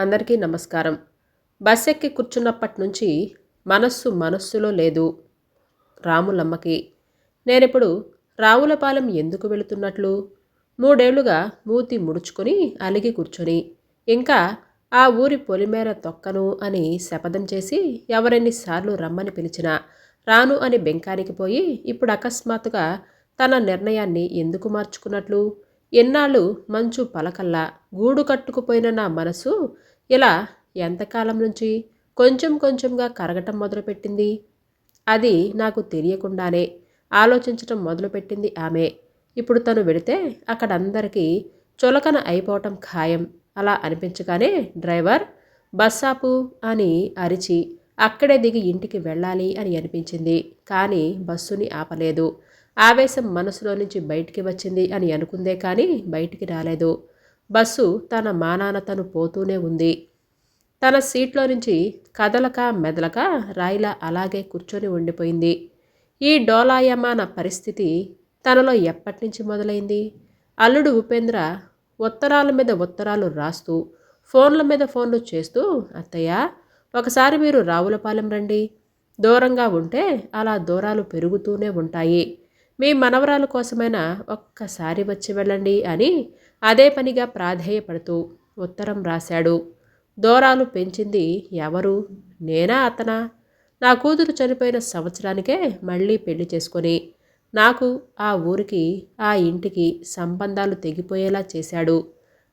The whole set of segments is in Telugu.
అందరికీ నమస్కారం. బస్ ఎక్కి కూర్చున్నప్పటి నుంచి మనస్సులో లేదు రాములమ్మకి. నేనిప్పుడు రావులపాలెం ఎందుకు వెళుతున్నట్లు? 3 ఏళ్లుగా మూతి ముడుచుకొని అలిగి కూర్చొని, ఇంకా ఆ ఊరి పొలిమేర తొక్కను అని శపథం చేసి ఎవరెన్నిసార్లు రమ్మని పిలిచినా రాను అని బెంకానికి పోయి ఇప్పుడు అకస్మాత్తుగా తన నిర్ణయాన్ని ఎందుకు మార్చుకున్నట్లు? ఎన్నాళ్ళు మంచు పలకల్లా గూడు కట్టుకుపోయిన నా మనసు ఇలా ఎంతకాలం నుంచి కొంచెం కొంచెంగా కరగటం మొదలుపెట్టింది? అది నాకు తెలియకుండానే ఆలోచించటం మొదలుపెట్టింది ఆమె. ఇప్పుడు తను వెడితే అక్కడందరికీ చులకన అయిపోవటం ఖాయం. అలా అనిపించగానే డ్రైవర్ బస్సాపు అని అరిచి అక్కడే దిగి ఇంటికి వెళ్ళాలి అని అనిపించింది. కానీ బస్సుని ఆపలేదు. ఆవేశం మనసులో నుంచి బయటికి వచ్చింది అని అనుకుందే కానీ బయటికి రాలేదు. బస్సు తన మానాన తను పోతూనే ఉంది. తన సీట్లో నుంచి కదలక మెదలక రాయిలా అలాగే కూర్చొని ఉండిపోయింది. ఈ డోలాయమాన పరిస్థితి తనలో ఎప్పటినుంచి మొదలైంది? అల్లుడు ఉపేంద్ర ఉత్తరాల మీద ఉత్తరాలు రాస్తూ ఫోన్ల మీద ఫోన్లు చేస్తూ, అత్తయ్య ఒకసారి మీరు రావులపాలెం రండి, దూరంగా ఉంటే అలా దూరాలు పెరుగుతూనే ఉంటాయి, మీ మనవరాలు కోసమైనా ఒక్కసారి వచ్చి వెళ్ళండి అని అదే పనిగా ప్రాధేయపడుతూ ఉత్తరం రాశాడు. దూరాలు పెంచింది ఎవరు? నేనా అతనా? నా కూతురు చనిపోయిన సంవత్సరానికే మళ్ళీ పెళ్లి చేసుకొని నాకు ఆ ఊరికి ఆ ఇంటికి సంబంధాలు తెగిపోయేలా చేశాడు.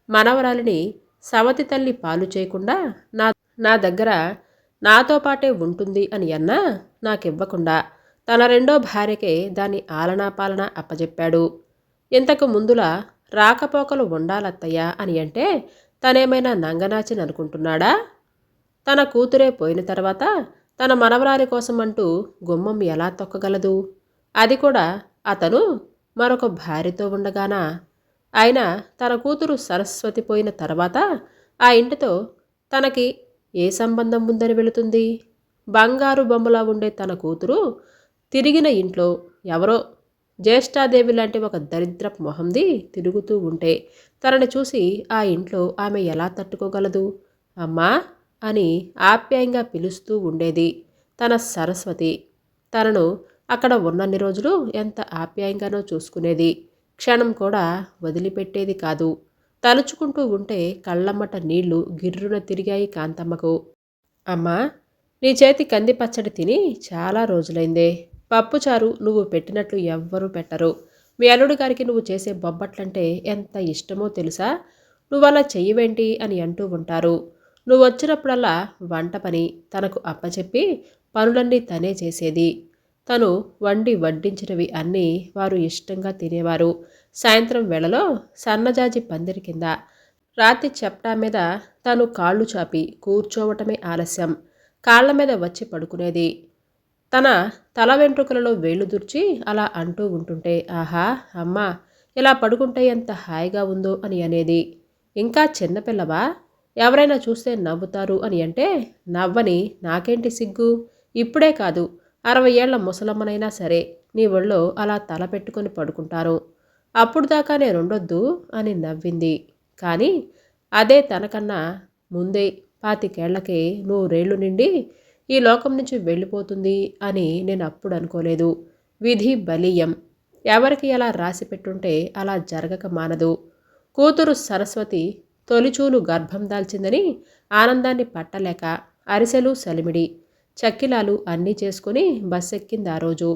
మనవరాలిని సవతి తల్లి పాలు చేయకుండా నా నా దగ్గర నాతో పాటే ఉంటుంది అని అన్నా నాకివ్వకుండా తన రెండో భార్యకే దాని ఆలనా పాలన అప్పజెప్పాడు. ఇంతకు ముందులా రాకపోకలు ఉండాలత్తయ్య అని అంటే తనేమైనా నంగనాచిని అనుకుంటున్నాడా? తన కూతురే పోయిన తర్వాత తన మనవరాలి కోసమంటూ గుమ్మం ఎలా తొక్కగలదు? అది కూడా అతను మరొక భార్యతో ఉండగానా? అయినా తన కూతురు సరస్వతి పోయిన తర్వాత ఆ ఇంటితో తనకి ఏ సంబంధం ఉందని వెళుతుంది? బంగారు బొమ్మలా ఉండే తన కూతురు తిరిగిన ఇంట్లో ఎవరో జ్యేష్ఠాదేవి లాంటి ఒక దరిద్రపు మొహంది తిరుగుతూ ఉంటే తనని చూసి ఆ ఇంట్లో ఆమె ఎలా తట్టుకోగలదు? అమ్మా అని ఆప్యాయంగా పిలుస్తూ ఉండేది తన సరస్వతి. తనను అక్కడ ఉన్నన్ని రోజులు ఎంత ఆప్యాయంగానో చూసుకునేది. క్షణం కూడా వదిలిపెట్టేది కాదు. తలుచుకుంటూ ఉంటే కళ్ళమ్మట నీళ్లు గిర్రున తిరిగాయి కాంతమ్మకు. అమ్మా, నీ చేతి కంది పచ్చడి తిని చాలా రోజులైందే. పప్పుచారు నువ్వు పెట్టినట్లు ఎవ్వరూ పెట్టరు. మీ అల్లుడు గారికి నువ్వు చేసే బొబ్బట్లంటే ఎంత ఇష్టమో తెలుసా? నువ్వలా చెయ్యవేంటి అని అంటూ ఉంటారు. నువ్వు వచ్చినప్పుడల్లా వంట పని తనకు అప్పచెప్పి పనులన్నీ తనే చేసేది. తను వండి వడ్డించినవి అన్నీ వారు ఇష్టంగా తినేవారు. సాయంత్రం వేళలో సన్నజాజి పందిరి కింద రాతి చెప్టా మీద తను కాళ్ళు చాపి కూర్చోవటమే ఆలస్యం. కాళ్ల మీద వచ్చి పడుకునేది. తన తల వెంట్రుకలలో వేళ్లు దుర్చి అలా అంటూ ఉంటుంటే, ఆహా అమ్మా, ఇలా పడుకుంటే ఎంత హాయిగా ఉందో అని అనేది. ఇంకా చిన్నపిల్లవా? ఎవరైనా చూస్తే నవ్వుతారు అని అంటే నవ్వని నాకేంటి సిగ్గు? ఇప్పుడే కాదు, 60 ఏళ్ల ముసలమ్మనైనా సరే నీ ఒళ్ళో అలా తల పెట్టుకొని పడుకుంటాను. అప్పుడు దాకా నేనుండొద్దు అని నవ్వింది. కానీ అదే తనకన్నా ముందే 25 ఏళ్లకే 100 ఏళ్లు నిండి ఈ లోకం నుంచి వెళ్ళిపోతుంది అని నేను అప్పుడు అనుకోలేదు. విధి బలీయం. ఎవరికి ఎలా రాసి పెట్టుంటే అలా జరగక మానదు. కూతురు సరస్వతి తొలిచూలు గర్భం దాల్చిందని ఆనందాన్ని పట్టలేక అరిసెలు సలిమిడి చక్కిలాలు అన్నీ చేసుకుని బస్సెక్కింది ఆ రోజు.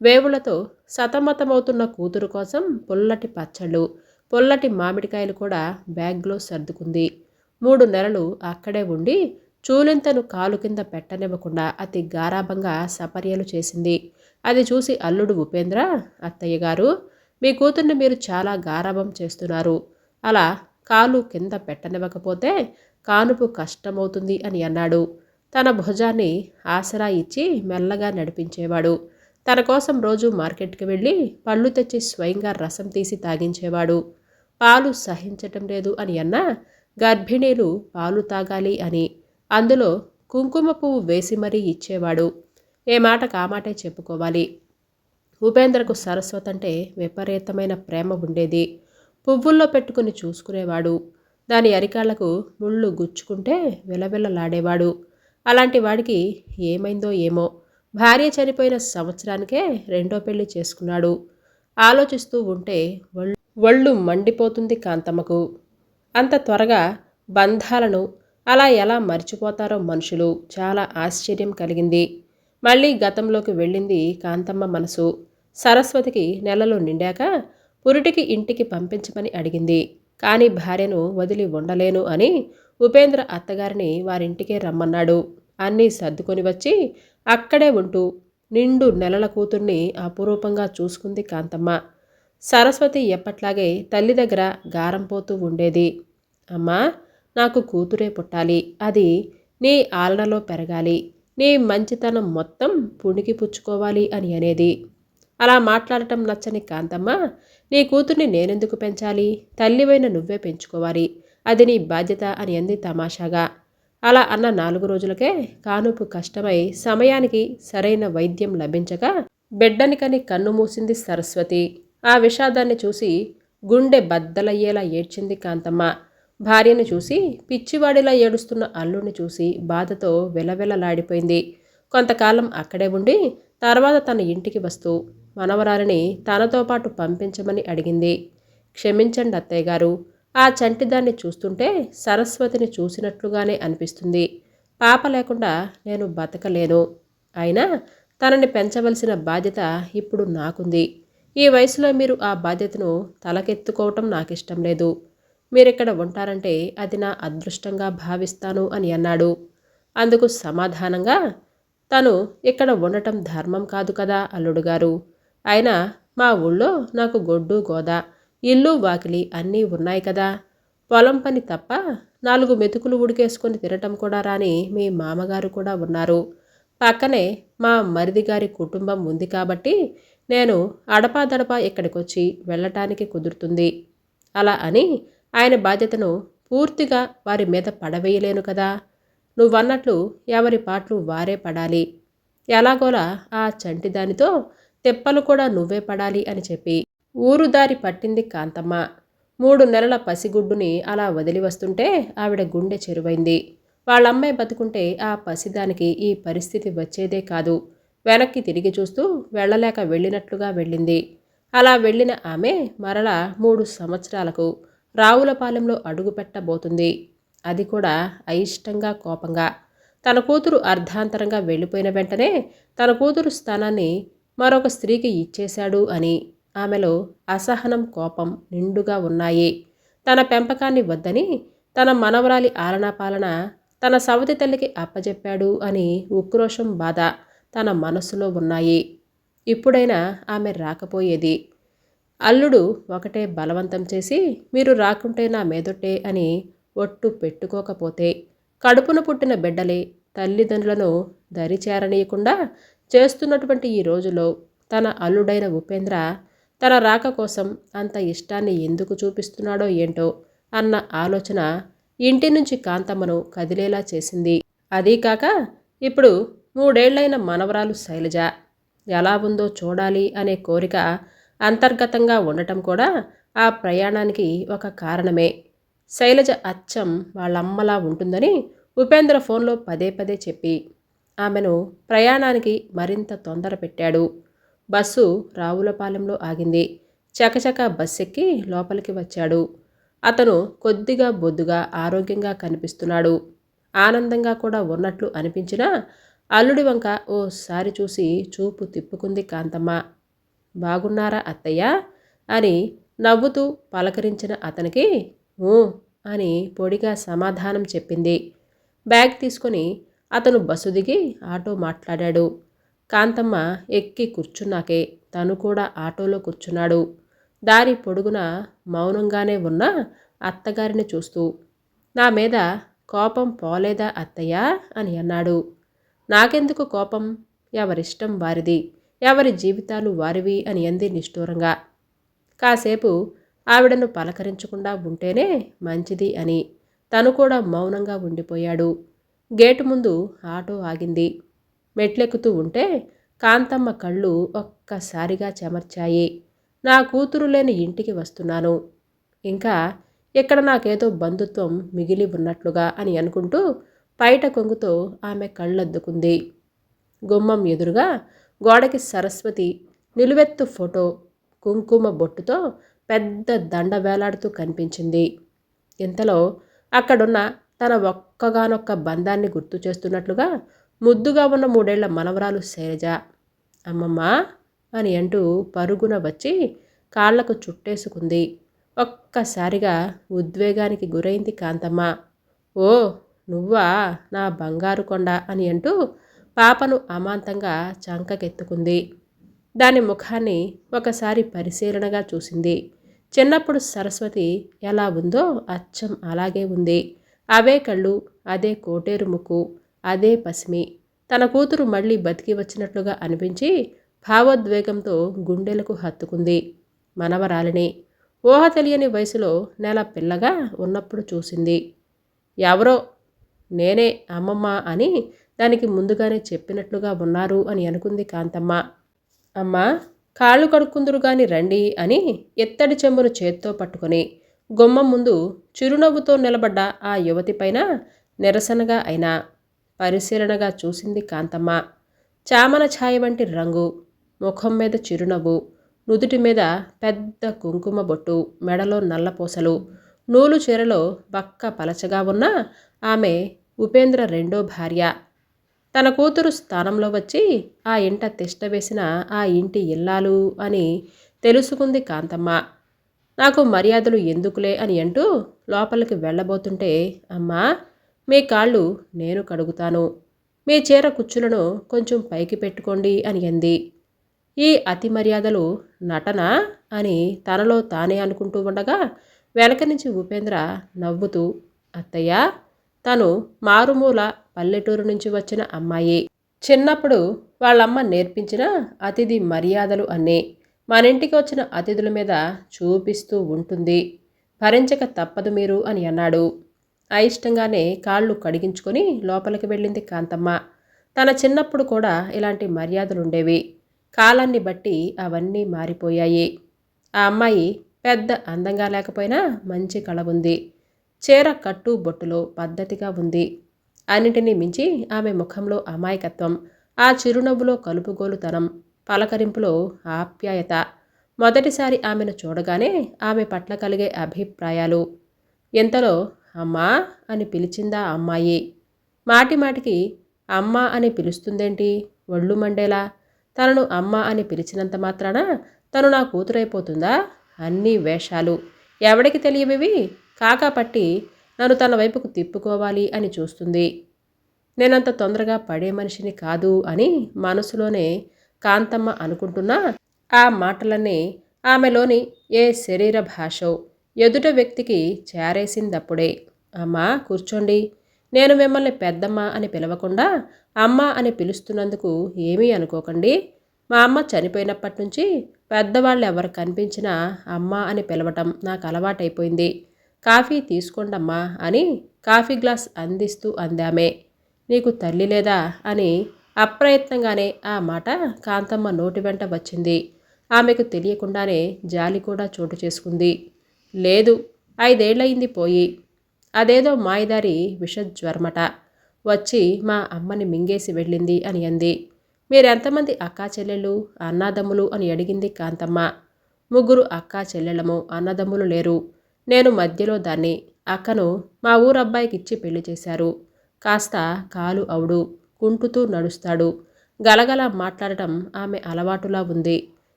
వేవులతో సతమతమవుతున్న కూతురు కోసం పుల్లటి పచ్చళ్ళు, పుల్లటి మామిడికాయలు కూడా బ్యాగ్లో సర్దుకుంది. 3 నెలలు అక్కడే ఉండి చూలింతను కాలు కింద పెట్టనివ్వకుండా అతి గారాబంగా సపర్యలు చేసింది. అది చూసి అల్లుడు ఉపేంద్ర, అత్తయ్య గారు, మీ కూతుర్ని మీరు చాలా గారాబం చేస్తున్నారు. అలా కాలు కింద పెట్టనివ్వకపోతే కానుపు కష్టమవుతుంది అని అన్నాడు. తన భుజాన్ని ఆసరా ఇచ్చి మెల్లగా నడిపించేవాడు. తన కోసం రోజు మార్కెట్కి వెళ్ళి పళ్ళు తెచ్చి స్వయంగా రసం తీసి తాగించేవాడు. పాలు సహించటం లేదు అని అన్నా గర్భిణీలు పాలు తాగాలి అని అందులో కుంకుమ పువ్వు వేసి మరీ ఇచ్చేవాడు. ఏ మాట కామాటే చెప్పుకోవాలి. ఉపేంద్రకు సరస్వతి అంటే విపరీతమైన ప్రేమ ఉండేది. పువ్వుల్లో పెట్టుకుని చూసుకునేవాడు. దాని అరికాళ్లకు ముళ్ళు గుచ్చుకుంటే విలవిలలాడేవాడు. అలాంటి వాడికి ఏమైందో ఏమో, భార్య చనిపోయిన సంవత్సరానికే రెండో పెళ్లి చేసుకున్నాడు. ఆలోచిస్తూ ఉంటే ఒళ్ళు మండిపోతుంది కాంతమ్మకు. అంత త్వరగా బంధాలను అలా ఎలా మర్చిపోతారో మనుషులు, చాలా ఆశ్చర్యం కలిగింది. మళ్ళీ గతంలోకి వెళ్ళింది కాంతమ్మ మనసు. సరస్వతికి నెలలు నిండాక పురిటికి ఇంటికి పంపించమని అడిగింది. కానీ భార్యను వదిలి ఉండలేను అని ఉపేంద్ర అత్తగారిని వారింటికే రమ్మన్నాడు. అన్నీ సర్దుకొని వచ్చి అక్కడే ఉంటూ నిండు నెలల కూతుర్ని అపురూపంగా చూసుకుంది కాంతమ్మ. సరస్వతి ఎప్పట్లాగే తల్లి దగ్గర గారం పోతూ ఉండేది. అమ్మా, నాకు కూతురే పుట్టాలి, అది నీ ఆలనలో పెరగాలి, నీ మంచితనం మొత్తం పుణికి పుచ్చుకోవాలి అని అనేది. అలా మాట్లాడటం నచ్చని కాంతమ్మ, నీ కూతుర్ని నేనెందుకు పెంచాలి, తల్లివైన నువ్వే పెంచుకోవాలి, అది నీ బాధ్యత అని అంది తమాషాగా. అలా అన్న 4 రోజులకే కానుపు కష్టమై సమయానికి సరైన వైద్యం లభించక బిడ్డని కని కన్ను మూసింది సరస్వతి. ఆ విషాదాన్ని చూసి గుండె బద్దలయ్యేలా ఏడ్చింది కాంతమ్మ. భార్యను చూసి, పిచ్చివాడిలా ఏడుస్తున్న అల్లుడిని చూసి బాధతో విలవిలలాడిపోయింది. కొంతకాలం అక్కడే ఉండి తర్వాత తన ఇంటికి వస్తూ మనవరాలిని తనతో పాటు పంపించమని అడిగింది. క్షమించండి అత్తయ్య గారు, ఆ చంటిదాన్ని చూస్తుంటే సరస్వతిని చూసినట్లుగానే అనిపిస్తుంది. పాప లేకుండా నేను బతకలేను. అయినా తనని పెంచవలసిన బాధ్యత ఇప్పుడు నాకుంది. ఈ వయసులో మీరు ఆ బాధ్యతను తలకెత్తుకోవటం నాకిష్టం లేదు. మీరిక్కడ ఉంటారంటే అది నా అదృష్టంగా భావిస్తాను అని అన్నాడు. అందుకు సమాధానంగా, తను ఇక్కడ ఉండటం ధర్మం కాదు కదా అల్లుడు గారు. అయినా మా ఊళ్ళో నాకు గొడ్డు గోద, ఇల్లు వాకిలి అన్నీ ఉన్నాయి కదా. పొలం పని తప్ప 4 మెతుకులు ఉడికేసుకొని తినటం కూడా రాని మీ మామగారు కూడా ఉన్నారు. పక్కనే మా మరిదిగారి కుటుంబం ఉంది కాబట్టి నేను అడపాదడపా ఇక్కడికొచ్చి వెళ్ళటానికి కుదురుతుంది. అలా అని ఆయన బాధ్యతను పూర్తిగా వారి మీద పడవేయలేను కదా. నువ్వన్నట్లు ఎవరి పాటలు వారే పడాలి. ఎలాగోలా ఆ చంటిదానితో తెప్పలు కూడా నువ్వే పడాలి అని చెప్పి ఊరు దారి పట్టింది కాంతమ్మ. 3 నెలల పసిగుడ్డుని అలా వదిలి వస్తుంటే ఆవిడ గుండె చెరువైంది. వాళ్ళమ్మాయి బతుకుంటే ఆ పసిదానికి ఈ పరిస్థితి వచ్చేదే కాదు. వెనక్కి తిరిగి చూస్తూ వెళ్ళలేక వెళ్ళినట్లుగా వెళ్ళింది. అలా వెళ్ళిన ఆమె మరలా 3 సంవత్సరాలకు రావులపాలెంలో అడుగుపెట్టబోతుంది. అది కూడా అయిష్టంగా, కోపంగా. తన కూతురు అర్ధాంతరంగా వెళ్ళిపోయిన వెంటనే తన కూతురు స్థానాన్ని మరొక స్త్రీకి ఇచ్చేశాడు అని ఆమెలో అసహనం, కోపం నిండుగా ఉన్నాయి. తన పెంపకాన్ని వద్దని తన మనవరాలి ఆలనాపాలన తన సవతి తల్లికి అప్పజెప్పాడు అని ఉక్రోషం, బాధ తన మనస్సులో ఉన్నాయి. ఇప్పుడైనా ఆమె రాకపోయేది. అల్లుడు ఒకటే బలవంతం చేసి మీరు రాకుంటే నా మీదొట్టే అని ఒట్టు పెట్టుకోకపోతే కడుపున పుట్టిన బిడ్డలే తల్లిదండ్రులను దరిచేరనీయకుండా చేస్తున్నటువంటి ఈ రోజులో తన అల్లుడైన ఉపేంద్ర తన రాక కోసం అంత ఇష్టాన్ని ఎందుకు చూపిస్తున్నాడో ఏంటో అన్న ఆలోచన ఇంటి నుంచి కాంతమ్మను కదిలేలా చేసింది. అదీకాక ఇప్పుడు 3 ఏళ్లైన మనవరాలు శైలజ ఎలా ఉందో చూడాలి అనే కోరిక అంతర్గతంగా ఉండటం కూడా ఆ ప్రయాణానికి ఒక కారణమే. శైలజ అచ్చం వాళ్ళమ్మలా ఉంటుందని ఉపేంద్ర ఫోన్లో పదే పదే చెప్పి ఆమెను ప్రయాణానికి మరింత తొందర పెట్టాడు. బస్సు రావులపాలెంలో ఆగింది. చకచక బస్సెక్కి లోపలికి వచ్చాడు. అతను కొద్దిగా బొద్దుగా, ఆరోగ్యంగా కనిపిస్తున్నాడు. ఆనందంగా కూడా ఉన్నట్లు అనిపించినా అల్లుడి వంక ఓసారి చూసి చూపు తిప్పుకుంది కాంతమ్మ. బాగున్నారా అత్తయ్య అని నవ్వుతూ పలకరించిన అతనికి ఊ అని పొడిగా సమాధానం చెప్పింది. బ్యాగ్ తీసుకొని అతను బస్సు దిగి ఆటో మాట్లాడాడు. కాంతమ్మ ఎక్కి కూర్చున్నాకే తను కూడా ఆటోలో కూర్చున్నాడు. దారి పొడుగున మౌనంగానే ఉన్న అత్తగారిని చూస్తూ నా మీద కోపం పోలేదా అత్తయ్య అని అన్నాడు. నాకెందుకు కోపం, ఎవరిష్టం వారిది, ఎవరి జీవితాలు వారివి అని అంది నిష్ఠూరంగా. కాసేపు ఆవిడను పలకరించకుండా ఉంటేనే మంచిది అని తను కూడా మౌనంగా ఉండిపోయాడు. గేటు ముందు ఆటో ఆగింది. మెట్లెక్కుతూ ఉంటే కాంతమ్మ కళ్ళు ఒక్కసారిగా చెమర్చాయి. నా కూతురు లేని ఇంటికి వస్తున్నాను, ఇంకా ఇక్కడ నాకేదో బంధుత్వం మిగిలి ఉన్నట్లుగా అని అనుకుంటూ పైట కొంగుతో ఆమె కళ్ళద్దుకుంది. గుమ్మం ఎదురుగా గోడకి సరస్వతి నిలువెత్తు ఫోటో కుంకుమ బొట్టుతో పెద్ద దండ వేలాడుతూ కనిపించింది. ఇంతలో అక్కడున్న తన ఒక్కగానొక్క బంధాన్ని గుర్తు చేస్తున్నట్లుగా ముద్దుగా ఉన్న 3 ఏళ్ల మనవరాలు శైలజ అమ్మమ్మ అని అంటూ పరుగున వచ్చి కాళ్లకు చుట్టేసుకుంది. ఒక్కసారిగా ఉద్వేగానికి గురైంది కాంతమ్మ. ఓ నువ్వా నా బంగారు కొండ అని అంటూ పాపను అమాంతంగా చంకకెత్తుకుంది. దాని ముఖాన్ని ఒకసారి పరిశీలనగా చూసింది. చిన్నప్పుడు సరస్వతి ఎలా ఉందో అచ్చం అలాగే ఉంది. అవే కళ్ళు, అదే కోటేరు ముక్కు, అదే పసిమి. తన కూతురు మళ్ళీ బతికి వచ్చినట్లుగా అనిపించి భావోద్వేగంతో గుండెలకు హత్తుకుంది. మనవరాలిని ఊహ తెలియని వయసులో నెల పిల్లగా ఉన్నప్పుడు చూసింది. ఎవరో నేనే అమ్మమ్మ అని దానికి ముందుగానే చెప్పినట్లుగా ఉన్నారు అని అనుకుంది కాంతమ్మ. అమ్మా కాళ్ళు కడుక్కుందురు గాని రండి అని ఎత్తడి చెంబును చేత్తో పట్టుకొని గుమ్మం ముందు చిరునవ్వుతో నిలబడ్డ ఆ యువతిపైన నిరసనగా అయినా పరిశీలనగా చూసింది కాంతమ్మ. చామన ఛాయ వంటి రంగు, ముఖం మీద చిరునవ్వు, నుదుటి మీద పెద్ద కుంకుమ బొట్టు, మెడలో నల్లపూసలు, నూలు చీరలో బక్క పలచగా ఉన్న ఆమె ఉపేంద్ర రెండో భార్య. తన కూతురు స్థానంలో వచ్చి ఆ ఇంట తిష్టవేసిన ఆ ఇంటి ఇల్లాలు అని తెలుసుకుంది కాంతమ్మ. నాకు మర్యాదలు ఎందుకులే అని అంటూ లోపలికి వెళ్ళబోతుంటే, అమ్మా మీ కాళ్ళు నేను కడుగుతాను, మీ చీర కుచ్చులను కొంచెం పైకి పెట్టుకోండి అని అంది. ఈ అతి మర్యాదలు నటనా అని తనలో తానే అనుకుంటూ ఉండగా వెనక నుంచి ఉపేంద్ర నవ్వుతూ, అత్తయ్య తను మారుమూల పల్లెటూరు నుంచి వచ్చిన అమ్మాయి. చిన్నప్పుడు వాళ్ళమ్మ నేర్పించిన అతిథి మర్యాదలు అన్నీ మనింటికి వచ్చిన అతిథుల మీద చూపిస్తూ ఉంటుంది. భరించక తప్పదు మీరు అని అన్నాడు. అయిష్టంగానే కాళ్ళు కడిగించుకొని లోపలికి వెళ్ళింది కాంతమ్మ. తన చిన్నప్పుడు కూడా ఇలాంటి మర్యాదలుండేవి. కాలాన్ని బట్టి అవన్నీ మారిపోయాయి. ఆ అమ్మాయి పెద్ద అందంగా లేకపోయినా మంచి కళ ఉంది. చీర కట్టు బొట్టులో పద్ధతిగా ఉంది. అన్నింటినీ మించి ఆమె ముఖంలో అమాయకత్వం, ఆ చిరునవ్వులో కలుపుగోలుతనం, పలకరింపులో ఆప్యాయత, మొదటిసారి ఆమెను చూడగానే ఆమె పట్ల కలిగే అభిప్రాయాలు. ఇంతలో అమ్మా అని పిలిచిందా అమ్మాయి. మాటిమాటికి అమ్మ అని పిలుస్తుందేంటి ఒళ్ళు మండేలా? తనను అమ్మ అని పిలిచినంత మాత్రాన తను నా కూతురైపోతుందా? అన్నీ వేషాలు, ఎవడికి తెలియవివి? కాకా పట్టి నన్ను తన వైపుకు తిప్పుకోవాలి అని చూస్తుంది. నేనంత తొందరగా పడే మనిషిని కాదు అని మనసులోనే కాంతమ్మ అనుకుంటున్నా ఆ మాటలన్నీ ఆమెలోని ఏ శరీర భాషో ఎదుట వ్యక్తికి చేరేసిందప్పుడే. అమ్మా కూర్చోండి, నేను మిమ్మల్ని పెద్దమ్మ అని పిలవకుండా అమ్మ అని పిలుస్తున్నందుకు ఏమీ అనుకోకండి. మా అమ్మ చనిపోయినప్పటి నుంచి పెద్దవాళ్ళు ఎవరు కనిపించినా అమ్మ అని పిలవటం నాకు అలవాటైపోయింది. కాఫీ తీసుకోండమ్మా అని కాఫీ గ్లాస్ అందిస్తూ అందామే. నీకు తల్లి లేదా అని అప్రయత్నంగానే ఆ మాట కాంతమ్మ నోటి వెంట వచ్చింది. ఆమెకు తెలియకుండానే జాలి కూడా చోటు చేసుకుంది. లేదు, 5 ఏళ్లయింది పోయి. అదేదో మాయదారి విషజ్వరమట వచ్చి మా అమ్మని మింగేసి వెళ్ళింది అని అంది. మీరెంతమంది అక్కా చెల్లెళ్ళు అన్నాదమ్ములు అని అడిగింది కాంతమ్మ. 3 అక్కా చెల్లెళ్ళము, అన్నదమ్ములు లేరు. నేను మధ్యలో దాన్ని. అక్కను మా ఊరబ్బాయికిచ్చి పెళ్లి చేశారు. కాస్త కాలు అవుడు, కుంటుతూ నడుస్తాడు. గలగల మాట్లాడటం ఆమె అలవాటులా ఉంది.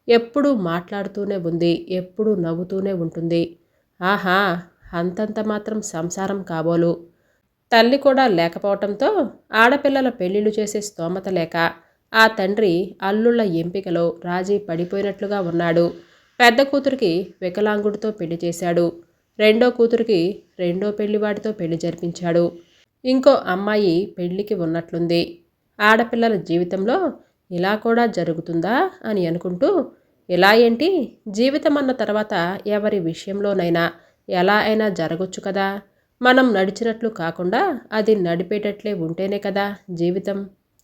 ఎప్పుడూ మాట్లాడుతూనే ఉంది, ఎప్పుడూ నవ్వుతూనే ఉంటుంది. ఆహా, అంతంత మాత్రం సంసారం కాబోలు. తల్లి కూడా లేకపోవటంతో ఆడపిల్లల పెళ్లిళ్ళు చేసే స్తోమత లేక ఆ తండ్రి అల్లుళ్ళ ఎంపికలో రాజీ పడిపోయినట్లుగా ఉన్నాడు. పెద్ద కూతురికి వికలాంగుడితో పెళ్లి చేశాడు. రెండో కూతురికి రెండో పెళ్లివాడితో పెళ్లి జరిపించాడు. ఇంకో అమ్మాయి పెళ్లికి ఉన్నట్లుంది. ఆడపిల్లల జీవితంలో ఇలా కూడా జరుగుతుందా అని అనుకుంటూ, ఇలా ఏంటి, జీవితం అన్న తర్వాత ఎవరి విషయంలోనైనా ఎలా అయినా జరగొచ్చు కదా. మనం నడిచినట్లు కాకుండా అది నడిపేటట్లే ఉంటేనే కదా జీవితం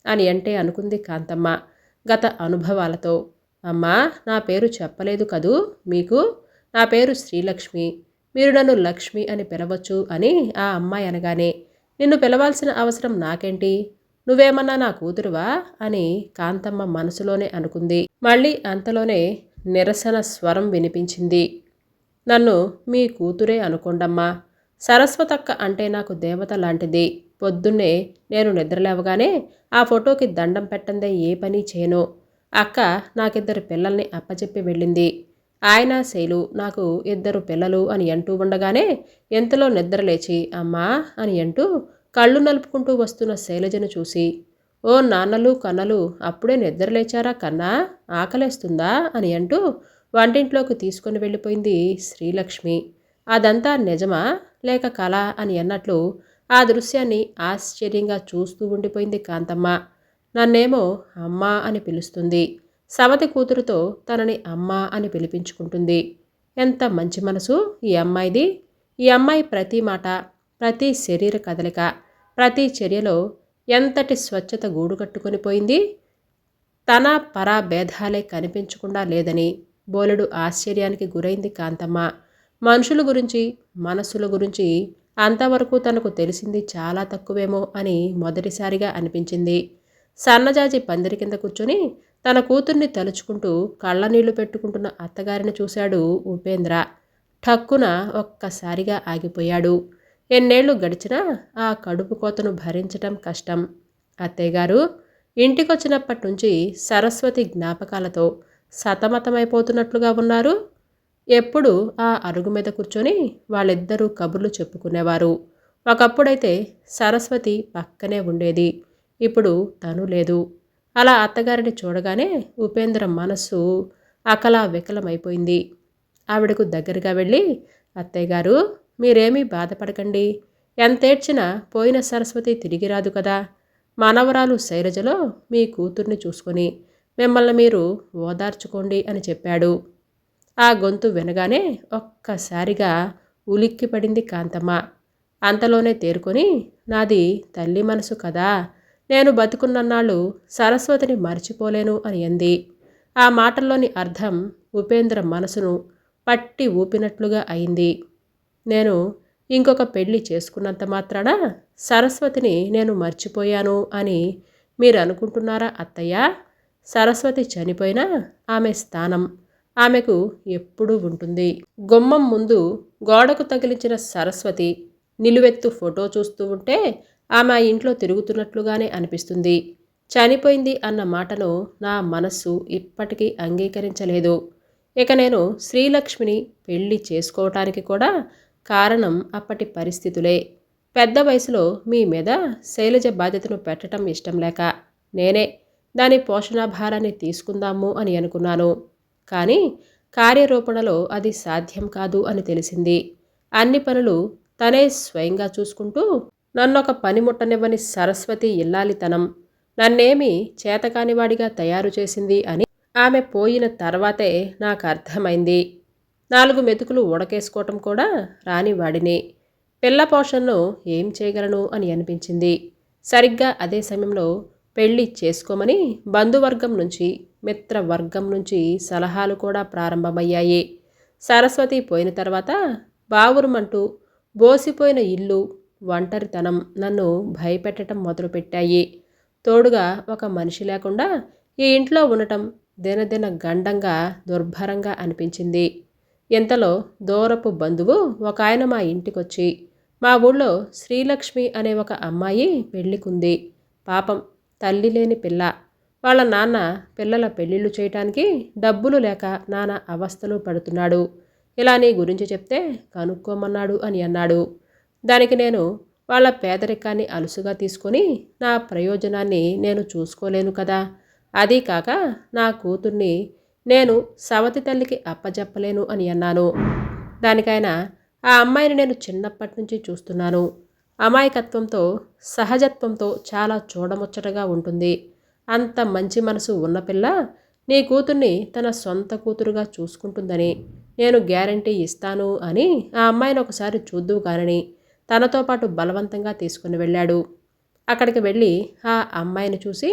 అని అంటే అనుకుంది కాంతమ్మ గత అనుభవాలతో. అమ్మా నా పేరు చెప్పలేదు కదూ మీకు? నా పేరు శ్రీలక్ష్మి. మీరు నన్ను లక్ష్మి అని పిలవచ్చు అని ఆ అమ్మాయి అనగానే, నిన్ను పిలవాల్సిన అవసరం నాకేంటి, నువ్వేమన్నా నా కూతురువా అని కాంతమ్మ మనసులోనే అనుకుంది. మళ్ళీ అంతలోనే నిరసన స్వరం వినిపించింది. నన్ను మీ కూతురే అనుకోండమ్మా. సరస్వతక్క అంటే నాకు దేవత లాంటిది. పొద్దున్నే నేను నిద్రలేవగానే ఆ ఫోటోకి దండం పెట్టందే ఏ పని చేయను. అక్క నాకిద్దరు పిల్లల్ని అప్పచెప్పి వెళ్ళింది. ఆయన శైలు నాకు ఇద్దరు పిల్లలు అని అంటూ ఉండగానే ఎంతలో నిద్రలేచి అమ్మా అని అంటూ కళ్ళు నలుపుకుంటూ వస్తున్న శైలజను చూసి, ఓ నాన్నలు కన్నలు అప్పుడే నిద్రలేచారా కన్నా, ఆకలేస్తుందా అని అంటూ వంటింట్లోకి తీసుకుని వెళ్ళిపోయింది శ్రీలక్ష్మి. అదంతా నిజమా లేక కళ అని అన్నట్లు ఆ దృశ్యాన్ని ఆశ్చర్యంగా చూస్తూ ఉండిపోయింది కాంతమ్మ. నన్నేమో అమ్మా అని పిలుస్తుంది, సవతి కూతురుతో తనని అమ్మా అని పిలిపించుకుంటుంది. ఎంత మంచి మనసు ఈ అమ్మాయిది. ఈ అమ్మాయి ప్రతి మాట, ప్రతి శరీర కదలిక, ప్రతి చర్యలో ఎంతటి స్వచ్ఛత గూడు కట్టుకొని పోయింది. తన పరా భేదాలే కనిపించకుండా లేదని బోలెడు ఆశ్చర్యానికి గురైంది కాంతమ్మ. మనుషుల గురించి, మనస్సుల గురించి అంతవరకు తనకు తెలిసింది చాలా తక్కువేమో అని మొదటిసారిగా అనిపించింది. సన్నజాజి పందిరి కింద కూర్చొని తన కూతుర్ని తలుచుకుంటూ కళ్ళనీళ్లు పెట్టుకుంటున్న అత్తగారిని చూశాడు ఉపేంద్ర. ఠక్కున ఒక్కసారిగా ఆగిపోయాడు. ఎన్నేళ్లు గడిచినా ఆ కడుపు కోతను భరించటం కష్టం. అత్తయ్యగారు, ఇంటికొచ్చినప్పటి నుంచి సరస్వతి జ్ఞాపకాలతో సతమతమైపోతున్నట్లుగా ఉన్నారు. ఎప్పుడు ఆ అరుగు మీద కూర్చొని వాళ్ళిద్దరూ కబుర్లు చెప్పుకునేవారు. ఒకప్పుడైతే సరస్వతి పక్కనే ఉండేది, ఇప్పుడు తను లేదు. అలా అత్తగారిని చూడగానే ఉపేంద్ర మనస్సు అకలా వికలమైపోయింది. ఆవిడకు దగ్గరగా వెళ్ళి, అత్తయ్యగారు మీరేమీ బాధపడకండి, ఎంతేడ్చినా పోయిన సరస్వతి తిరిగి రాదు కదా. మనవరాలు శైలజలో మీ కూతుర్ని చూసుకొని మిమ్మల్ని మీరు ఓదార్చుకోండి అని చెప్పాడు. ఆ గొంతు వినగానే ఒక్కసారిగా ఉలిక్కిపడింది కాంతమ్మ. అంతలోనే తేరుకొని, నాది తల్లి మనసు కదా, నేను బతుకున్నన్నాళ్ళు సరస్వతిని మర్చిపోలేను అని అంది. ఆ మాటల్లోని అర్థం ఉపేంద్ర మనసును పట్టి ఊపినట్లుగా అయింది. నేను ఇంకొక పెళ్లి చేసుకున్నంత మాత్రాన సరస్వతిని నేను మర్చిపోయాను అని మీరు అనుకుంటున్నారా అత్తయ్య? సరస్వతి చనిపోయినా ఆమె స్థానం ఆమెకు ఎప్పుడూ ఉంటుంది. గుమ్మం ముందు గోడకు తగిలించిన సరస్వతి నిలువెత్తు ఫోటో చూస్తూ ఉంటే ఆమె ఆ ఇంట్లో తిరుగుతున్నట్లుగానే అనిపిస్తుంది. చనిపోయింది అన్న మాటను నా మనస్సు ఇప్పటికీ అంగీకరించలేదు. ఇక నేను శ్రీలక్ష్మిని పెళ్లి చేసుకోవటానికి కూడా కారణం అప్పటి పరిస్థితులే. పెద్ద వయసులో మీ మీద శైలజ బాధ్యతను పెట్టడం ఇష్టం లేక నేనే దాని పోషణాభారాన్ని తీసుకుందాము అని అనుకున్నాను. కానీ కార్యరూపణలో అది సాధ్యం కాదు అని తెలిసింది. అన్ని పనులు తనే స్వయంగా చూసుకుంటూ నన్నొక పనిముట్టనివ్వని సరస్వతి ఇల్లాలితనం నన్నేమి చేతకానివాడిగా తయారు చేసింది అని ఆమె పోయిన తర్వాతే నాకు అర్థమైంది. 4 మెతుకులు ఉడకేసుకోవటం కూడా రానివాడిని. పిల్ల పోషణను ఏం చేయగలను అని అనిపించింది. సరిగ్గా అదే సమయంలో పెళ్లి చేసుకోమని బంధువర్గం నుంచి, మిత్రవర్గం నుంచి సలహాలు కూడా ప్రారంభమయ్యాయి. సరస్వతి పోయిన తర్వాత బావురుమంటూ బోసిపోయిన ఇల్లు, ఒంటరితనం నన్ను భయపెట్టడం మొదలుపెట్టాయి. తోడుగా ఒక మనిషి లేకుండా ఈ ఇంట్లో ఉండటం దినదిన గండంగా, దుర్భరంగా అనిపించింది. ఇంతలో దూరపు బంధువు ఒక ఆయన మా ఇంటికొచ్చి, మా ఊళ్ళో శ్రీలక్ష్మి అనే ఒక అమ్మాయి పెళ్ళికుంది. పాపం తల్లి లేని పిల్ల. వాళ్ళ నాన్న పిల్లల పెళ్ళిళ్ళు చేయటానికి డబ్బులు లేక నానా అవస్థలు పడుతున్నాడు. ఇలా నీ గురించి చెప్తే కనుక్కోమన్నాడు అని అన్నాడు. దానికి నేను వాళ్ళ పేదరికాన్ని అలుసుగా తీసుకొని నా ప్రయోజనాన్ని నేను చూసుకోలేను కదా. అదీ కాక నా కూతుర్ని నేను సవతి తల్లికి అప్పజెప్పలేను అని అన్నాను. దానికైనా ఆ అమ్మాయిని నేను చిన్నప్పటి నుంచి చూస్తున్నాను. అమాయకత్వంతో, సహజత్వంతో చాలా చూడముచ్చటగా ఉంటుంది. అంత మంచి మనసు ఉన్న పిల్ల నీ కూతుర్ని తన సొంత కూతురుగా చూసుకుంటుందని నేను గ్యారంటీ ఇస్తాను అని ఆ అమ్మాయిని ఒకసారి చూద్దువు కానని తనతో పాటు బలవంతంగా తీసుకుని వెళ్ళాడు. అక్కడికి వెళ్ళి ఆ అమ్మాయిని చూసి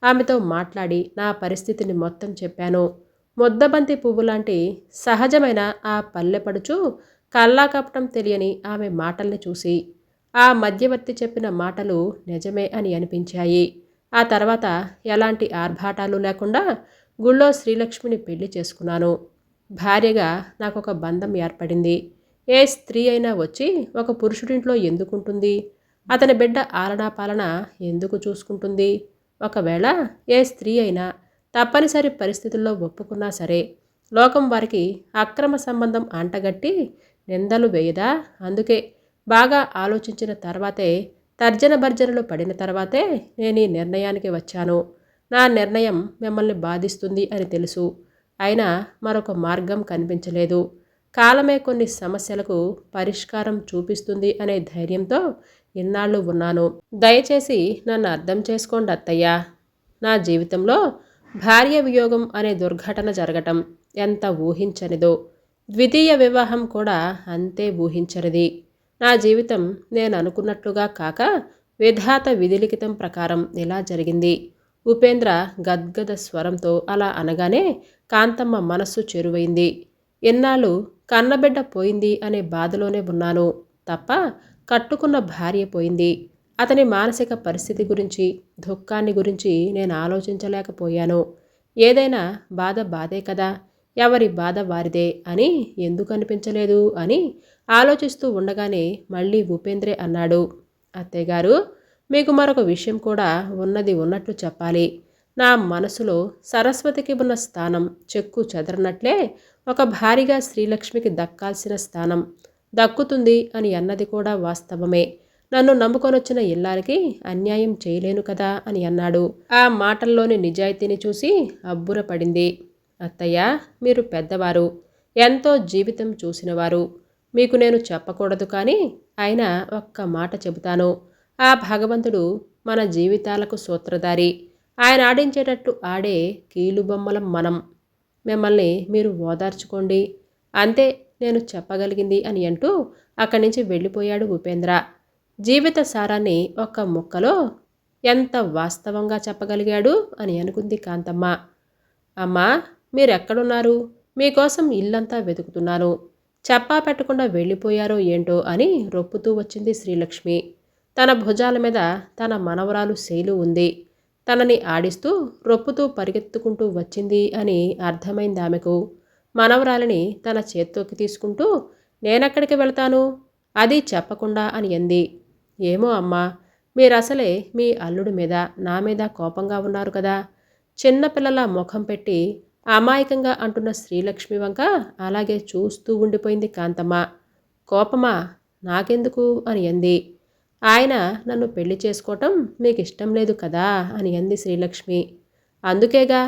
ఆమెతో మాట్లాడి నా పరిస్థితిని మొత్తం చెప్పాను. ముద్దబంతి పువ్వు లాంటి సహజమైన ఆ పల్లెపడుచు కల్లా కపటం తెలియని ఆమె మాటల్ని చూసి ఆ మధ్యవర్తి చెప్పిన మాటలు నిజమే అని అనిపించాయి. ఆ తర్వాత ఎలాంటి ఆర్భాటాలు లేకుండా గుళ్ళో శ్రీలక్ష్మిని పెళ్లి చేసుకున్నాను. భార్యగా నాకొక బంధం ఏర్పడింది. ఏ స్త్రీ అయినా వచ్చి ఒక పురుషుడింట్లో ఎందుకుంటుంది? అతని బిడ్డ ఆలనా పాలన ఎందుకు చూసుకుంటుంది? ఒకవేళ ఏ స్త్రీ అయినా తప్పనిసరి పరిస్థితుల్లో ఒప్పుకున్నా సరే లోకం వారికి అక్రమ సంబంధం అంటగట్టి నిందలు వేయదా? అందుకే బాగా ఆలోచించిన తర్వాతే, తర్జన భర్జనలు పడిన తర్వాతే నేను ఈ నిర్ణయానికి వచ్చాను. నా నిర్ణయం మిమ్మల్ని బాధిస్తుంది అని తెలుసు. అయినా మరొక మార్గం కనిపించలేదు. కాలమే కొన్ని సమస్యలకు పరిష్కారం చూపిస్తుంది అనే ధైర్యంతో ఇన్నాళ్ళు ఉన్నాను. దయచేసి నన్ను అర్థం చేసుకోండి అత్తయ్య. నా జీవితంలో భార్య వియోగం అనే దుర్ఘటన జరగటం ఎంత ఊహించనిదో, ద్వితీయ వివాహం కూడా అంతే ఊహించనిది. నా జీవితం నేను అనుకున్నట్లుగా కాక విధాత విధిలిఖితం ప్రకారం ఇలా జరిగింది. ఉపేంద్ర గద్గద స్వరంతో అలా అనగానే కాంతమ్మ మనస్సు చెరువైంది. ఎన్నాళ్ళు కన్నబిడ్డ పోయింది అనే బాధలోనే ఉన్నాను తప్ప కట్టుకున్న భార్య పోయింది. అతని మానసిక పరిస్థితి గురించి, దుఃఖాన్ని గురించి నేను ఆలోచించలేకపోయాను. ఏదైనా బాధ బాధే కదా, ఎవరి బాధ వారిదే అని ఎందుకు అనిపించలేదు అని ఆలోచిస్తూ ఉండగానే మళ్ళీ ఉపేంద్రే అన్నాడు. అత్తయ్యగారు, మీకు మరొక విషయం కూడా ఉన్నది ఉన్నట్లు చెప్పాలి. నా మనసులో సరస్వతికి ఉన్న స్థానం చెక్కు చెదరనట్లే ఒక భారీగా శ్రీలక్ష్మికి దక్కాల్సిన స్థానం దక్కుతుంది అని అన్నది కూడా వాస్తవమే. నన్ను నమ్ముకొనొచ్చిన ఇల్లాలకి అన్యాయం చేయలేను కదా అని అన్నాడు. ఆ మాటల్లోని నిజాయితీని చూసి అబ్బురపడింది. అత్తయ్య, మీరు పెద్దవారు, ఎంతో జీవితం చూసినవారు. మీకు నేను చెప్పకూడదు కానీ అయినా ఒక్క మాట చెబుతాను. ఆ భగవంతుడు మన జీవితాలకు సూత్రధారి. ఆయన ఆడించేటట్టు ఆడే కీలుబొమ్మలం మనం. మిమ్మల్ని మీరు ఓదార్చుకోండి, అంతే నేను చెప్పగలిగింది అని అంటూ అక్కడి నుంచి వెళ్ళిపోయాడు ఉపేంద్ర. జీవిత సారాన్ని ఒక్క ముక్కలో ఎంత వాస్తవంగా చెప్పగలిగాడు అని అనుకుంది కాంతమ్మ. అమ్మా, మీరెక్కడున్నారు? మీకోసం ఇల్లంతా వెతుకుతున్నాను. చెప్పా పెట్టకుండా వెళ్ళిపోయారో ఏంటో అని రొప్పుతూ వచ్చింది శ్రీలక్ష్మి. తన భుజాల మీద తన మనవరాలు శైలు ఉంది. తనని ఆడిస్తూ రొప్పుతూ పరిగెత్తుకుంటూ వచ్చింది అని అర్థమైంది ఆమెకు. మనవరాలిని తన చేత్తోకి తీసుకుంటూ నేనెక్కడికి వెళ్తాను, అది చెప్పకుండా అని అంది. ఏమో అమ్మా, మీరసలే మీ అల్లుడి మీద నా మీద కోపంగా ఉన్నారు కదా. చిన్నపిల్లల ముఖం పెట్టి అమాయకంగా అంటున్న శ్రీలక్ష్మి వంక అలాగే చూస్తూ ఉండిపోయింది కాంతమ్మ. కోపమా? నాకెందుకు అని అంది. ఆయన నన్ను పెళ్లి చేసుకోవటం మీకు ఇష్టం లేదు కదా అని అంది శ్రీలక్ష్మి. అందుకేగా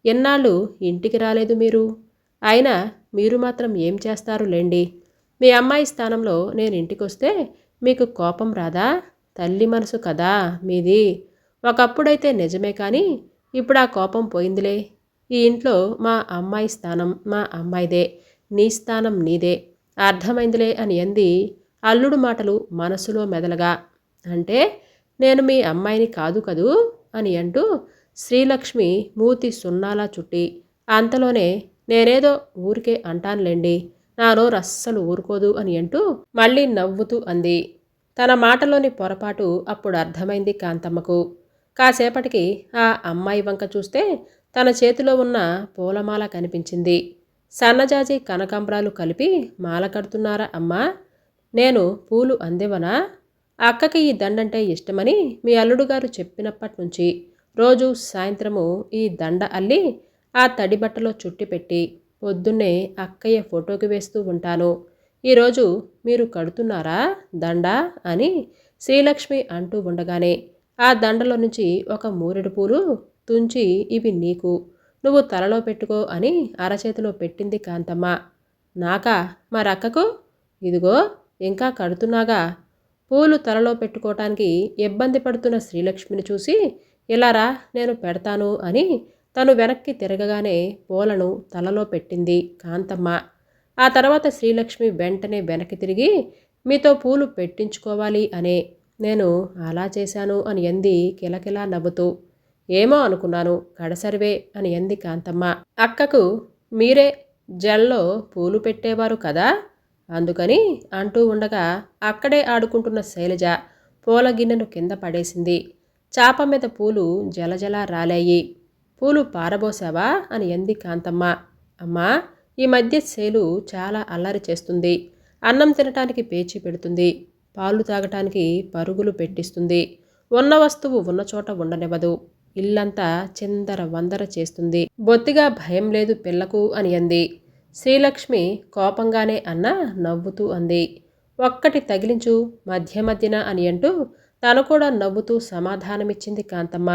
ఎన్నాళ్ళు ఇంటికి రాలేదు మీరు. అయినా మీరు మాత్రం ఏం చేస్తారు లేండి. మీ అమ్మాయి స్థానంలో నేను ఇంటికొస్తే మీకు కోపం రాదా? తల్లి మనసు కదా మీది. ఒకప్పుడైతే నిజమే కానీ ఇప్పుడు ఆ కోపం పోయిందిలే. ఈ ఇంట్లో మా అమ్మాయి స్థానం మా అమ్మాయిదే, నీ స్థానం నీదే, అర్థమైందిలే అని అంది అల్లుడు మాటలు మనసులో మెదలగా. అంటే నేను మీ అమ్మాయిని కాదు కదూ అని అంటూ శ్రీలక్ష్మి మూతి సున్నాలా చుట్టి అంతలోనే నేనేదో ఊరికే అంటానులేండి, నా నోరు అస్సలు ఊరుకోదు అని అంటూ మళ్ళీ నవ్వుతూ అంది. తన మాటలోని పొరపాటు అప్పుడు అర్థమైంది కాంతమ్మకు. కాసేపటికి ఆ అమ్మాయి వంక చూస్తే తన చేతిలో ఉన్న పూలమాల కనిపించింది. సన్నజాజి కనకాంబరాలు కలిపి మాల కడుతున్నారా అమ్మా? నేను పూలు అందేవనా? అక్కకి ఈ దండంటే ఇష్టమని మీ అల్లుడుగారు చెప్పినప్పటి నుంచి రోజు సాయంత్రము ఈ దండ అల్లి ఆ తడి బట్టలో చుట్టిపెట్టి పొద్దున్నే అక్కయ్య ఫోటోకి వేస్తూ ఉంటాను. ఈరోజు మీరు కడుతున్నారా దండ అని శ్రీలక్ష్మి అంటూ ఉండగానే ఆ దండలో నుంచి ఒక మూరెడు పూలు తుంచి ఇవి నీకు, నువ్వు తలలో పెట్టుకో అని అరచేతిలో పెట్టింది కాంతమ్మ. నాకా? మరక్కకు? ఇదిగో ఇంకా కడుతున్నాగా. పూలు తలలో పెట్టుకోవటానికి ఇబ్బంది పడుతున్న శ్రీలక్ష్మిని చూసి ఇలారా నేను పెడతాను అని తను వెనక్కి తిరగగానే పూలను తలలో పెట్టింది కాంతమ్మ. ఆ తర్వాత శ్రీలక్ష్మి వెంటనే వెనక్కి తిరిగి మీతో పూలు పెట్టించుకోవాలి అనే నేను అలా చేశాను అని అంది కిలకిలా నవ్వుతూ. ఏమో అనుకున్నాను, కడసరివే అని అంది కాంతమ్మ. అక్కకు మీరే జల్లో పూలు పెట్టేవారు కదా. అందుకని అంటూ ఉండగా అక్కడే ఆడుకుంటున్న శైలజ పూల గిన్నెను కింద పడేసింది. చాప మీద పూలు జలజల రాలాయి. పూలు పారబోసావా అని అంది కాంతమ్మ. అమ్మా, ఈ మధ్య శైలు చాలా అల్లరి చేస్తుంది. అన్నం తినటానికి పేచీ పెడుతుంది. పాలు తాగటానికి పరుగులు పెట్టిస్తుంది. ఉన్న వస్తువు ఉన్న చోట ఉండనివ్వదు. ఇల్లంతా చిందర వందర చేస్తుంది. బొత్తిగా భయం లేదు పిల్లకు అని అంది. శ్రీలక్ష్మి కోపంగానే అన్నా నవ్వుతూ అంది. ఒక్కటి తగిలించు మధ్య మధ్యన అని అంటూ తను కూడా నవ్వుతూ సమాధానమిచ్చింది కాంతమ్మ.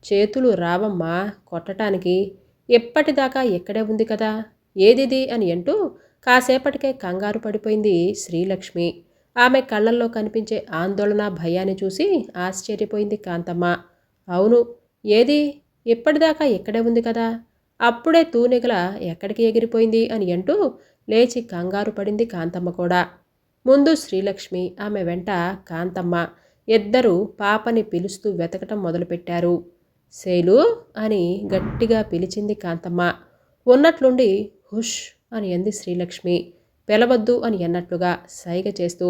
చేతులు రావమ్మా కొట్టటానికి. ఎప్పటిదాకా ఎక్కడే ఉంది కదా, ఏదిది అని అంటూ కాసేపటికే కంగారు పడిపోయింది శ్రీలక్ష్మి. ఆమె కళ్ళల్లో కనిపించే ఆందోళన భయాన్ని చూసి ఆశ్చర్యపోయింది కాంతమ్మ. అవును, ఏది? ఎప్పటిదాకా ఎక్కడే ఉంది కదా, అప్పుడే తూనెగల ఎక్కడికి ఎగిరిపోయింది అని అంటూ లేచి కంగారు పడింది కాంతమ్మ కూడా. ముందు శ్రీలక్ష్మి, ఆమె వెంట కాంతమ్మ ఇద్దరూ పాపని పిలుస్తూ వెతకటం మొదలుపెట్టారు. శైలు అని గట్టిగా పిలిచింది కాంతమ్మ. ఉన్నట్లుండి హుష్ అని అంది శ్రీలక్ష్మి. పిలవద్దు అని అన్నట్లుగా సైగ చేస్తూ.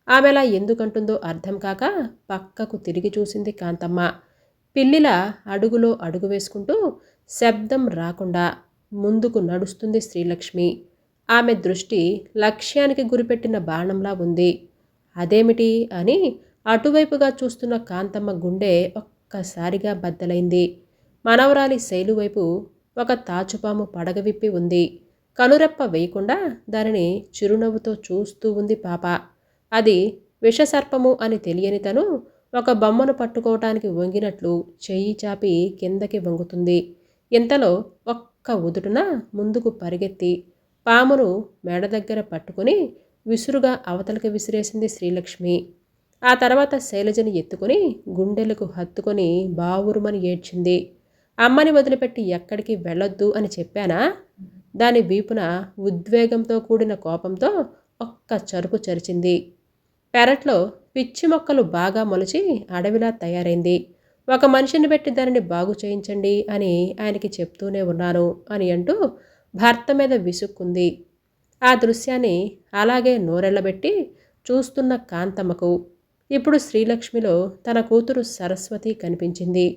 ఆమెలా ఎందుకంటుందో అర్థం కాక పక్కకు తిరిగి చూసింది కాంతమ్మ. పిల్లిలా అడుగులో అడుగు వేసుకుంటూ శబ్దం రాకుండా ముందుకు నడుస్తుంది శ్రీలక్ష్మి. ఆమె దృష్టి లక్ష్యానికి గురిపెట్టిన బాణంలా ఉంది. అదేమిటి అని అటువైపుగా చూస్తున్న కాంతమ్మ గుండె ఒక్కసారిగా బద్దలైంది. మనవరాలి శైలు వైపు ఒక తాచుపాము పడగ విప్పి ఉంది. కనురెప్ప వేయకుండా దానిని చిరునవ్వుతో చూస్తూ ఉంది పాప. అది విషసర్పము అని తెలియని తను ఒక బొమ్మను పట్టుకోవటానికి వంగినట్లు చెయ్యి చాపి కిందకి వంగుతుంది. ఇంతలో ఒక్క ఉదుటున ముందుకు పరిగెత్తి పామును మెడ దగ్గర పట్టుకుని విసురుగా అవతలకి విసిరేసింది శ్రీలక్ష్మి. ఆ తర్వాత శైలజని ఎత్తుకుని గుండెలకు హత్తుకొని బావురుమని ఏడ్చింది. అమ్మని వదిలిపెట్టి ఎక్కడికి వెళ్ళొద్దు అని చెప్పానా? దాని వీపున ఉద్వేగంతో కూడిన కోపంతో ఒక్క చరుపు చరిచింది. పెరట్లో పిచ్చి మొక్కలు బాగా మొలిచి అడవిలా తయారైంది. ఒక మనిషిని పెట్టి దానిని బాగు చేయించండి అని ఆయనకి చెప్తూనే ఉన్నాను అని అంటూ భర్త మీద విసుక్కుంది. ఆ దృశ్యాన్ని అలాగే నోరెళ్లబెట్టి చూస్తున్న కాంతమ్మకు ఇప్పుడు శ్రీలక్ష్మిలో తన కూతురు సరస్వతి కనిపించింది.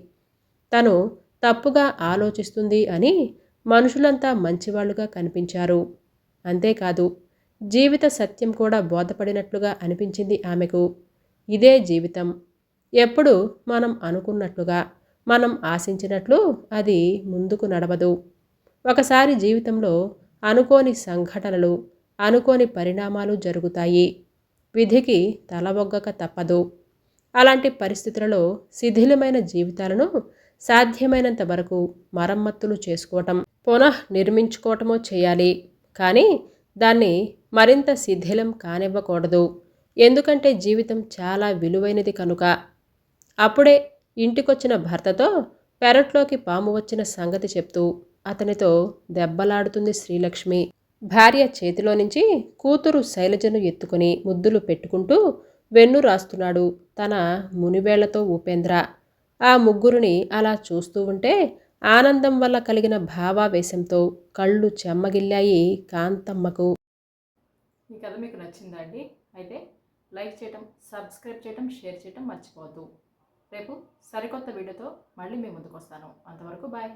తను తప్పుగా ఆలోచిస్తుంది అని మనుషులంతా మంచివాళ్లుగా కనిపించారు. అంతేకాదు, జీవిత సత్యం కూడా బోధపడినట్లుగా అనిపించింది ఆమెకు. ఇదే జీవితం. ఎప్పుడు మనం అనుకున్నట్లుగా, మనం ఆశించినట్లు అది ముందుకు నడవదు. ఒకసారి జీవితంలో అనుకోని సంఘటనలు, అనుకోని పరిణామాలు జరుగుతాయి. విధికి తలవొగ్గక తప్పదు. అలాంటి పరిస్థితులలో శిథిలమైన జీవితాలను సాధ్యమైనంత వరకు మరమ్మతులు చేసుకోవటం, పునః నిర్మించుకోవటమో చేయాలి. కానీ దాన్ని మరింత శిథిలం కానివ్వకూడదు. ఎందుకంటే జీవితం చాలా విలువైనది కనుక. అప్పుడే ఇంటికొచ్చిన భర్తతో పెరట్లోకి పాము వచ్చిన సంగతి చెప్తూ అతనితో దెబ్బలాడుతుంది శ్రీలక్ష్మి. భార్య చేతిలో నుంచి కూతురు శైలజను ఎత్తుకుని ముద్దులు పెట్టుకుంటూ వెన్ను రాస్తున్నాడు తన మునివేళ్లతో ఉపేంద్ర. ఆ ముగ్గురిని అలా చూస్తూ ఉంటే ఆనందం వల్ల కలిగిన భావావేశంతో కళ్ళు చెమ్మగిల్లాయి కాంతమ్మకు. ఈ కథ మీకు నచ్చిందా అండి? అయితే లైక్ చేయటం, సబ్స్క్రైబ్ చేయటం, షేర్ చేయటం మర్చిపోవద్దు. రేపు సరికొత్త వీడియోతో మళ్ళీ మీ ముందుకు వస్తాను. అంతవరకు బాయ్.